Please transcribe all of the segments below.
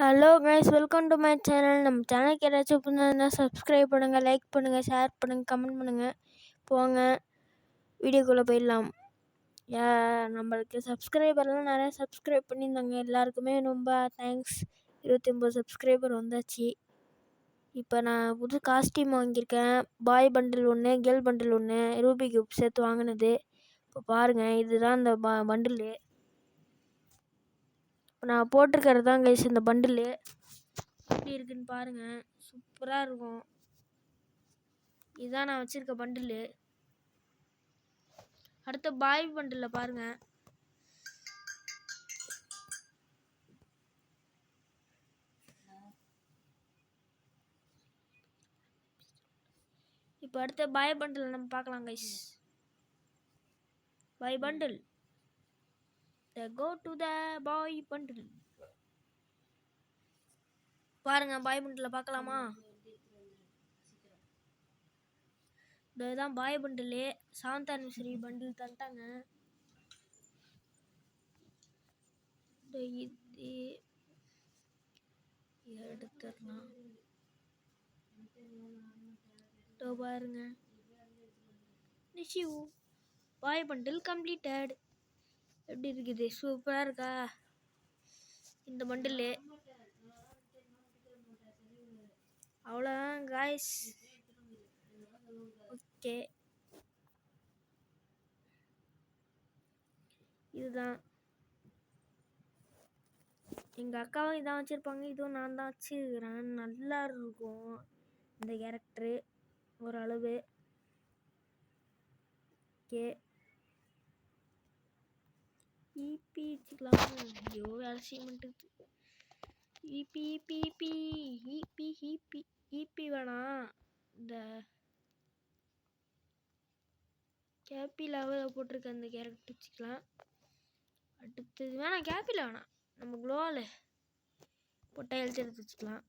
Hello guys, welcome to my channel. நம்ம சேனலுக்கு யாராச்சும் புதுசுனா சப்ஸ்கிரைப் பண்ணுங்கள், லைக் பண்ணுங்கள், ஷேர் பண்ணுங்கள், கமெண்ட் பண்ணுங்கள். போங்க வீடியோக்குள்ளே போயிடலாம். நம்மளுக்கு சப்ஸ்கிரைபர்லாம் நிறையா சப்ஸ்கிரைப் பண்ணியிருந்தாங்க. எல்லாருக்குமே ரொம்ப தேங்க்ஸ். 29 சப்ஸ்கிரைபர் வந்தாச்சு. இப்போ நான் புது காஸ்டியூம் வாங்கியிருக்கேன். பாய் பண்டில் ஒன்று, கேர்ள் பண்டில் ஒன்று, ரூபி கியூப் சேர்த்து வாங்கினது. இப்போ பாருங்கள், இதுதான் இந்த பண்டிலு. இப்போ நான் போட்டிருக்கிறது தான் கைஸ் இந்த பண்டிலு. எப்படி இருக்குன்னு பாருங்கள், சூப்பராக இருக்கும். இதுதான் நான் வச்சுருக்க பண்டிலு. அடுத்த பாய் பண்டிலில் பாருங்கள். இப்போ அடுத்த பாய் பண்டில் நம்ம பார்க்கலாம் guys. Boy bundle, go to the boy bundle. பாருங்க, பாய் பண்டில் பார்க்கலாமா? இதுதான் boy bundle. 7th anniversary bundle தந்துட்டாங்க. இது எடுத்துடலாம். பாருங்க, பாய் பண்டில் கம்ப்ளீட்டட். எப்படி இருக்குது? சூப்பராக இருக்கா இந்த பண்டில்? அவ்வளோதான் காய்ஸ். ஓகே, இதுதான் எங்கள் அக்காவும் இதான் வச்சுருப்பாங்க. இதுவும் நான் தான் வச்சுருக்கிறேன். நல்லா இருக்கும் இந்த கேரக்டரு ஓரளவு. ஓகே, ஈபி வச்சுக்கலாம். ஐயோ, வேலை செய்ய மாட்டேங்குது. EB EB EB EB EB EB வேணாம். இந்த கேபி லெவலில் போட்டிருக்க அந்த கேரக்டர் வச்சுக்கலாம். அடுத்தது வேணாம், கேபியில் வேணாம். நம்ம க்ளோவில் பொட்டை எழுத்து எடுத்து வச்சுக்கலாம்.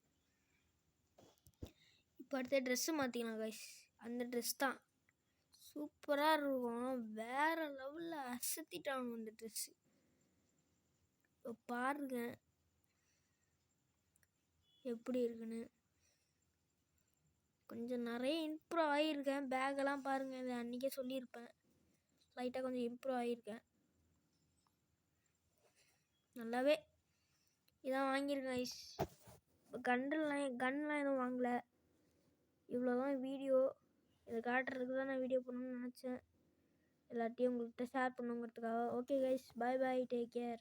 இப்போ அடுத்த ட்ரெஸ்ஸு மாற்றிக்கலாம் கைஸ். அந்த ட்ரெஸ் தான் சூப்பராக இருக்கும். வேறு லெவலில் அசத்திட்டானும் அந்த ட்ரெஸ்ஸு. இப்போ பாருங்க எப்படி இருக்குன்னு. கொஞ்சம் நிறைய இம்ப்ரூவ் ஆகியிருக்கேன். பேக்கெல்லாம் பாருங்கள், இதை அன்றைக்கே சொல்லியிருப்பேன். லைட்டாக கொஞ்சம் இம்ப்ரூவ் ஆகியிருக்கேன். நல்லாவே இதான் வாங்கியிருக்கேன் ஐஸ். இப்போ கன்லாம் எதுவும் வாங்கலை. இவ்வளோதான் வீடியோ. இதை காட்டுறதுக்கு தான் நான் வீடியோ பண்ணணும்னு நினச்சேன். எல்லாத்தையும் உங்கள்கிட்ட ஷேர் பண்ணுங்கிறதுக்காக. ஓகே கைஸ், பாய் பாய், டேக் கேர்.